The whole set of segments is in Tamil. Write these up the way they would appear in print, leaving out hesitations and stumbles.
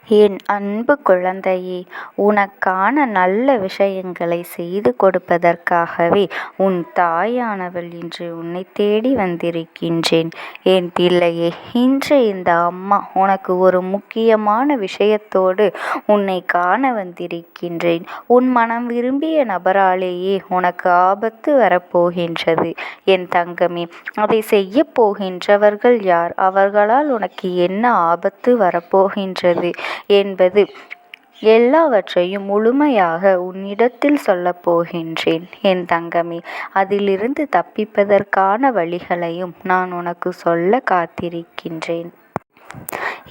என் அன்பு குழந்தையே, உனக்கான நல்ல விஷயங்களை செய்து கொடுப்பதற்காகவே உன் தாயானவள் இன்று உன்னை தேடி வந்திருக்கின்றேன். என் பிள்ளையே, இன்று இந்த அம்மா உனக்கு ஒரு முக்கியமான விஷயத்தோடு உன்னை காண வந்திருக்கின்றேன். உன் மனம் விரும்பிய நபராலேயே உனக்கு ஆபத்து வரப்போகின்றது. என் தங்கமே, அதை செய்ய போகின்றவர்கள் யார்? அவர்களால் உனக்கு என்ன ஆபத்து வரப்போகின்றது என்பது எல்லாவற்றையும் முழுமையாக உன்னிடத்தில் சொல்லப் போகின்றேன். என் தங்கமே, அதிலிருந்து தப்பிப்பதற்கான வழிகளையும் நான் உனக்கு சொல்ல காத்திருக்கின்றேன்.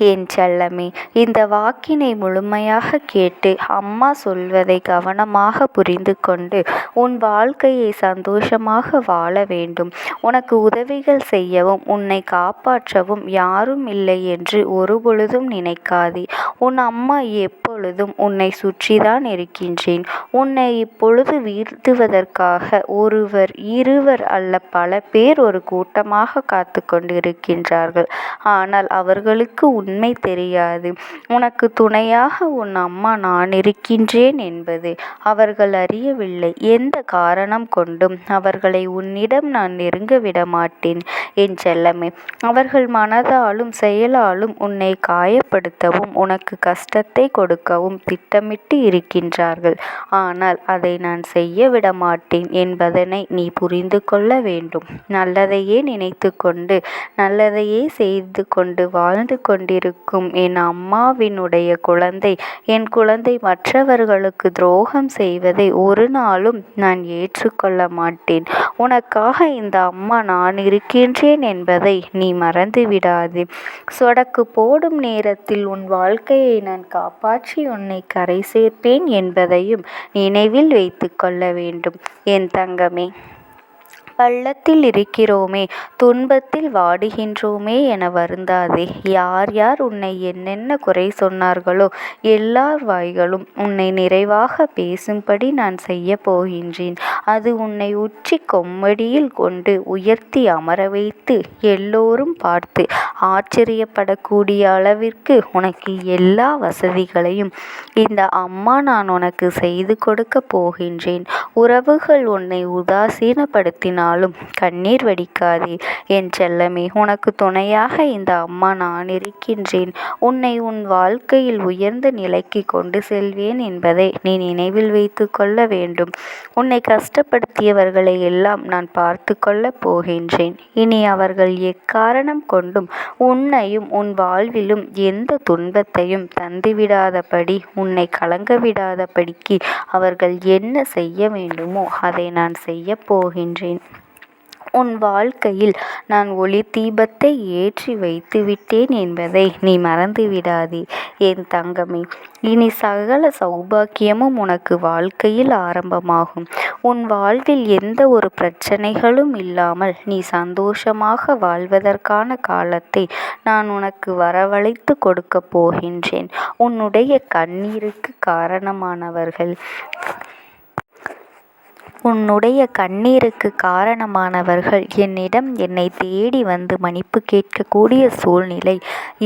என் செல்லமே, இந்த வாக்கினை முழுமையாக கேட்டு அம்மா சொல்வதை கவனமாக புரிந்து கொண்டு உன் வாழ்க்கையை சந்தோஷமாக வாழ வேண்டும். உனக்கு உதவிகள் செய்யவும் உன்னை காப்பாற்றவும் யாரும் இல்லை என்று ஒருபொழுதும் நினைக்காதே. உன் அம்மா எப்பொழுதும் உன்னை சுற்றிதான் இருக்கின்றேன். உன்னை இப்பொழுது வீழ்த்துவதற்காக ஒருவர் இருவர் அல்ல பல பேர் ஒரு கூட்டமாக காத்து கொண்டிருக்கின்றார்கள். ஆனால் அவர்களுக்கு உண்மை தெரியாது. உனக்கு துணையாக உன் அம்மா நான் இருக்கின்றேன் என்பது அவர்கள் அறியவில்லை. எந்த காரணம் கொண்டும் அவர்களை உன்னிடம் நான் நெருங்க விட மாட்டேன். என் செல்லமே, அவர்கள் மனதாலும் செயலாலும் உன்னை காயப்படுத்தவும் உனக்கு கஷ்டத்தை கொடுக்கவும் திட்டமிட்டு இருக்கின்றார்கள். ஆனால் அதை நான் செய்ய விட மாட்டேன் என்பதனை நீ புரிந்து கொள்ள வேண்டும். நல்லதையே நினைத்து கொண்டு நல்லதையே செய்து கொண்டு வாழ்ந்து கொண்டிருக்கும் என் அம்மாவினுடைய குழந்தை, என் குழந்தை மற்றவர்களுக்கு துரோகம் செய்வதை ஒரு நாளும் நான் ஏற்றுக்கொள்ள மாட்டேன். உனக்காக இந்த அம்மா நான் இருக்கின்றேன் என்பதை நீ மறந்து விடாது. சொடக்கு போடும் நேரத்தில் உன் வாழ்க்கையை நான் காப்பாற்றி உன்னை கரை சேர்ப்பேன் என்பதையும் நினைவில் வைத்து கொள்ள வேண்டும். என் தங்கமே, பள்ளத்தில் இருக்கிறோமே, துன்பத்தில் வாடுகின்றோமே என வருந்தாதே. யார் யார் உன்னை என்னென்ன குறை சொன்னார்களோ எல்லார் வாய்களும் உன்னை நிறைவாக பேசும்படி நான் செய்ய போகின்றேன். அது உன்னை உச்சி கொம்மடியில் கொண்டு உயர்த்தி அமர வைத்து எல்லோரும் பார்த்து ஆச்சரியப்படக்கூடிய அளவிற்கு உனக்கு எல்லா வசதிகளையும் இந்த அம்மா நான் உனக்கு செய்து கொடுக்க போகின்றேன். உறவுகள் உன்னை உதாசீனப்படுத்தினாலும் கண்ணீர் வடிக்காதே. என் செல்லமே, உனக்கு துணையாக இந்த அம்மா நான் இருக்கின்றேன். உன்னை உன் வாழ்க்கையில் உயர்ந்த நிலைக்கு கொண்டு செல்வேன் என்பதை நீ நினைவில் வைத்து கொள்ள வேண்டும். உன்னை கஷ்டப்படுத்தியவர்களை எல்லாம் நான் பார்த்து கொள்ளப் போகின்றேன். இனி அவர்கள் எக்காரணம் கொண்டும் உன்னையும் உன் வாழ்விலும் எந்த துன்பத்தையும் தந்துவிடாதபடி உன்னை கலங்க விடாதபடிக்கு அவர்கள் என்ன செய்ய வேண்டுமோ அதை நான் செய்ய போகின்றேன். உன் வாழ்க்கையில் நான் ஒளி தீபத்தை ஏற்றி வைத்து விட்டேன் என்பதை நீ மறந்து விடாதே. என் தங்கமே, இனி சகல சௌபாக்கியமும் உனக்கு வாழ்க்கையில் ஆரம்பமாகும். உன் வாழ்வில் எந்த ஒரு பிரச்சனைகளும் இல்லாமல் நீ சந்தோஷமாக வாழ்வதற்கான காலத்தை நான் உனக்கு வரவழைத்து கொடுக்க போகின்றேன். உன்னுடைய கண்ணீருக்கு காரணமானவர்கள் என்னிடம் என்னை தேடி வந்து மன்னிப்பு கேட்கக்கூடிய சூழ்நிலை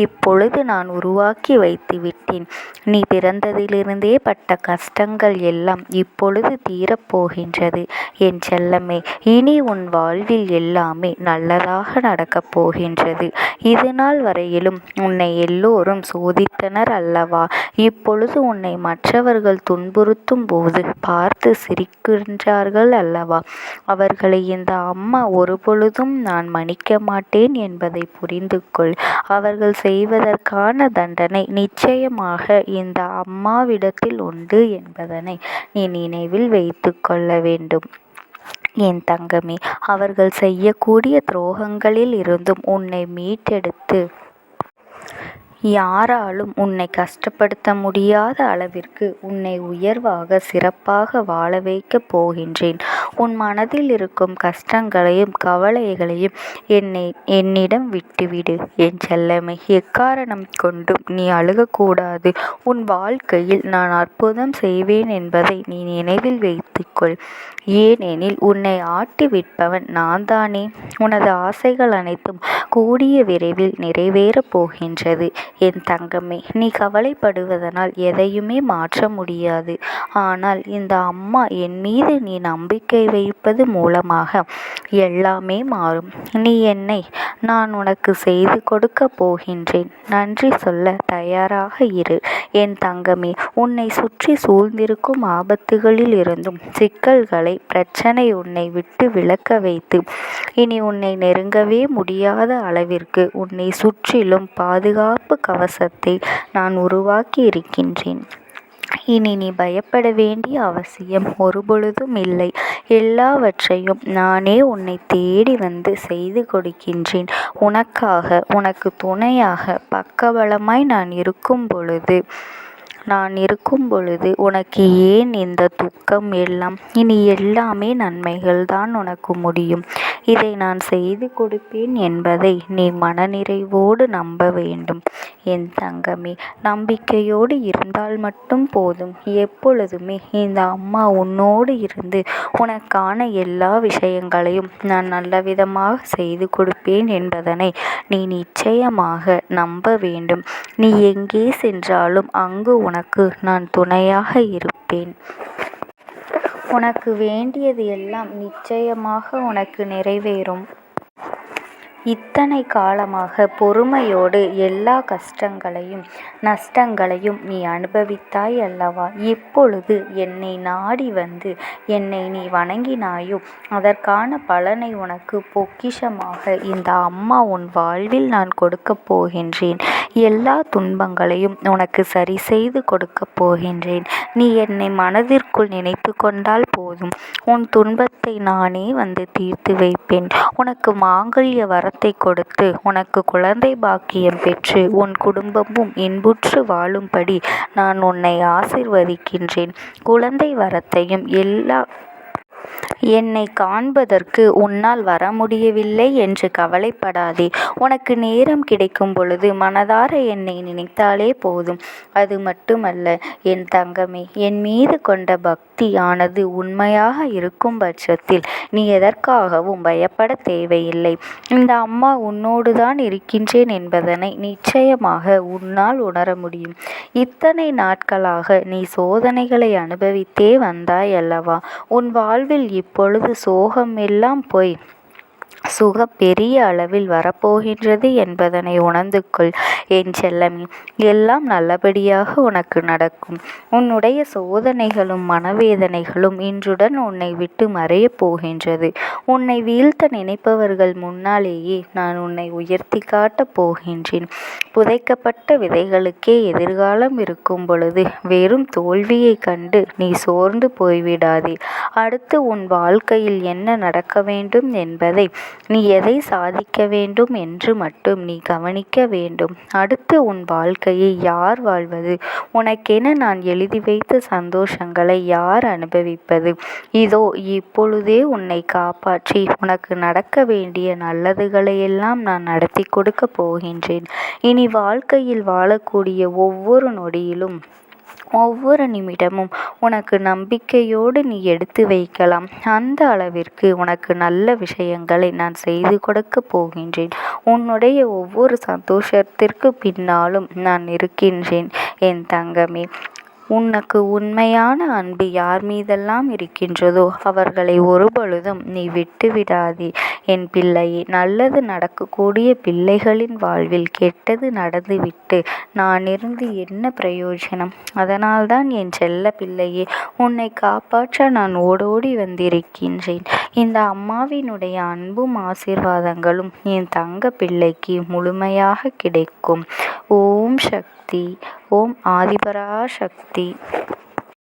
இப்பொழுது நான் உருவாக்கி வைத்து விட்டேன். நீ பிறந்ததிலிருந்தே பட்ட கஷ்டங்கள் எல்லாம் இப்பொழுது தீரப்போகின்றது. என் செல்லமே, இனி உன் வாழ்வில் எல்லாமே நல்லதாக நடக்கப் போகின்றது. இது நாள் வரையிலும் உன்னை எல்லோரும் சோதித்தனர் அல்லவா? இப்பொழுது உன்னை மற்றவர்கள் துன்புறுத்தும் போது பார்த்து சிரிக்கின்றார்கள் அல்லவா? அவர்களை இந்த அம்மா ஒருபொழுதும் நான் மன்னிக்க மாட்டேன் என்பதை புரிந்து கொள். அவர்கள் செய்வதற்கான தண்டனை நிச்சயமாக இந்த அம்மாவிடத்தில் உண்டு என்பதனை நீ நினைவில் வைத்து கொள்ள வேண்டும். என் தங்கமே, அவர்கள் செய்யக்கூடிய துரோகங்களில் இருந்தும் உன்னை மீட்டெடுத்து யாராலும் உன்னை கஷ்டப்படுத்த முடியாத அளவிற்கு உன்னை உயர்வாக சிறப்பாக வாழ வைக்கப் போகின்றேன். உன் மனதில் இருக்கும் கஷ்டங்களையும் கவலைகளையும் என்னிடம் விட்டுவிடு. என் செல்லமே, எக்காரணம் கொண்டும் நீ அழுகக்கூடாது. உன் வாழ்க்கையில் நான் அற்புதம் செய்வேன் என்பதை நீ நினைவில் வைத்துக்கொள். ஏனெனில் உன்னை ஆட்டி விற்பவன் நான் தானே. உனது ஆசைகள் அனைத்தும் கூடிய விரைவில் நிறைவேறப் போகின்றது. என் தங்கமே, நீ கவலைப்படுவதனால் எதையுமே மாற்ற முடியாது. ஆனால் இந்த அம்மா என் மீது நீ நம்பிக்கை வைப்பது மூலமாக எல்லாமே மாறும். நீ என்னை நான் உனக்கு செய்து கொடுக்க போகின்றேன். நன்றி சொல்ல தயாராக இரு என் தங்கமே. உன்னை சுற்றி சூழ்ந்திருக்கும் ஆபத்துகளில் இருந்தும் சிக்கல்களை பிரச்சனை உன்னை விட்டு விலக்க வைத்து இனி உன்னை நெருங்கவே முடியாத அளவிற்கு உன்னை சுற்றிலும் பாதுகாப்பு கவசத்தை நான் உருவாக்கி இருக்கின்றேன். இனி நீ பயப்பட வேண்டிய அவசியம் ஒருபொழுதும் இல்லை. எல்லாவற்றையும் நானே உன்னை தேடி வந்து செய்து கொடுக்கின்றேன். உனக்காக, உனக்கு துணையாக, பக்கபலமாய் நான் இருக்கும் பொழுது உனக்கு ஏன் இந்த துக்கம் எல்லாம்? இனி எல்லாமே நன்மைகள் தான் உனக்கு முடியும். இதை நான் செய்து கொடுப்பேன் என்பதை நீ மனநிறைவோடு நம்ப வேண்டும் என் தங்கமே. நம்பிக்கையோடு இருந்தால் மட்டும் போதும். எப்பொழுதுமே இந்த அம்மா உன்னோடு இருந்து உனக்கான எல்லா விஷயங்களையும் நான் நல்லவிதமாக செய்து கொடுப்பேன் என்பதனை நீ நிச்சயமாக நம்ப வேண்டும். நீ எங்கே சென்றாலும் அங்கு உனக்கு நான் துணையாக இருப்பேன். உனக்கு வேண்டியது எல்லாம் நிச்சயமாக உனக்கு நிறைவேறும். இத்தனை காலமாக பொறுமையோடு எல்லா கஷ்டங்களையும் நஷ்டங்களையும் நீ அனுபவித்தாய் அல்லவா? இப்பொழுது என்னை நாடி வந்து என்னை நீ வணங்கினாயோ, அதற்கான பலனை உனக்கு பொக்கிஷமாக இந்த அம்மா உன் வாழ்வில் நான் கொடுக்கப் போகின்றேன். எல்லா துன்பங்களையும் உனக்கு சரி செய்து கொடுக்கப் போகின்றேன். நீ என்னை மனதிற்குள் நினைத்து கொண்டால் போதும், உன் துன்பத்தை நானே வந்து தீர்த்து வைப்பேன். உனக்கு மாங்கல்ய வரத்தை கொடுத்து உனக்கு குழந்தை பாக்கியம் பெற்று உன் குடும்பமும் இன்புற்று வாழும்படி நான் உன்னை ஆசீர்வதிக்கின்றேன். குழந்தை வரத்தையும் என்னை காண்பதற்கு உன்னால் வர முடியவில்லை என்று கவலைப்படாதே. உனக்கு நேரம் கிடைக்கும் பொழுது மனதார என்னை நினைத்தாலே போதும். அது மட்டுமல்ல என் தங்கமே, என் மீது கொண்ட பக்தியானது உண்மையாக இருக்கும் பட்சத்தில் நீ எதற்காகவும் பயப்பட தேவையில்லை. இந்த அம்மா உன்னோடு தான் இருக்கின்றேன் என்பதனை நிச்சயமாக உன்னால் உணர முடியும். இத்தனை நாட்களாக நீ சோதனைகளை அனுபவித்தே வந்தாய் அல்லவா? உன் வாழ்வில் இப்பொழுது சோகம் எல்லாம் போய் சுகம் பெரிய அளவில் வரப்போகின்றது என்பதனை உணர்ந்து கொள் என் செல்லமே. எல்லாம் நல்லபடியாக உனக்கு நடக்கும். உன்னுடைய சோதனைகளும் மனவேதனைகளும் இன்றுடன் உன்னை விட்டு மறையப் போகின்றது. உன்னை வீழ்த்த நினைப்பவர்கள் முன்னாலேயே நான் உன்னை உயர்த்தி காட்டப் போகின்றேன். புதைக்கப்பட்ட விதைகளுக்கே எதிர்காலம் இருக்கும் பொழுது வெறும் தோல்வியை கண்டு நீ சோர்ந்து போய்விடாதே. அடுத்து உன் வாழ்க்கையில் என்ன நடக்க வேண்டும் என்பதை, நீ எதை சாதிக்க வேண்டும் என்று மட்டும் நீ கவனிக்க வேண்டும். அடுத்து உன் வாழ்க்கையை யார் வாழ்வது? உனக்கென நான் எழுதி வைத்த சந்தோஷங்களை யார் அனுபவிப்பது? இதோ இப்பொழுதே உன்னை காப்பாற்றி உனக்கு நடக்க வேண்டிய நல்லதுகளையெல்லாம் நான் நடத்தி கொடுக்க போகின்றேன். இனி வாழ்க்கையில் வாழக்கூடிய ஒவ்வொரு நொடியிலும் ஒவ்வொரு நிமிடமும் உனக்கு நம்பிக்கையோடு நீ எடுத்து வைக்கலாம். அந்த அளவிற்கு உனக்கு நல்ல விஷயங்களை நான் செய்து கொடுக்க போகின்றேன். உன்னுடைய ஒவ்வொரு சந்தோஷத்திற்கு பின்னாலும் நான் இருக்கின்றேன் என் தங்கமே. உனக்கு உண்மையான அன்பு யார் மீதெல்லாம் இருக்கின்றதோ அவர்களை ஒருபொழுதும் நீ விட்டு விடாதே என் பிள்ளையே. நல்லது நடக்கக்கூடிய பிள்ளைகளின் வாழ்வில் கெட்டது நடந்துவிட்டு நான் இருந்து என்ன பிரயோஜனம்? அதனால்தான் என் செல்ல பிள்ளையே, உன்னை காப்பாற்ற நான் ஓடோடி வந்திருக்கின்றேன். இந்த அம்மாவினுடைய அன்பும் ஆசீர்வாதங்களும் என் தங்க பிள்ளைக்கு முழுமையாக கிடைக்கும். ஓம் சக்தி. ஓம் ஆதிபராசக்தி.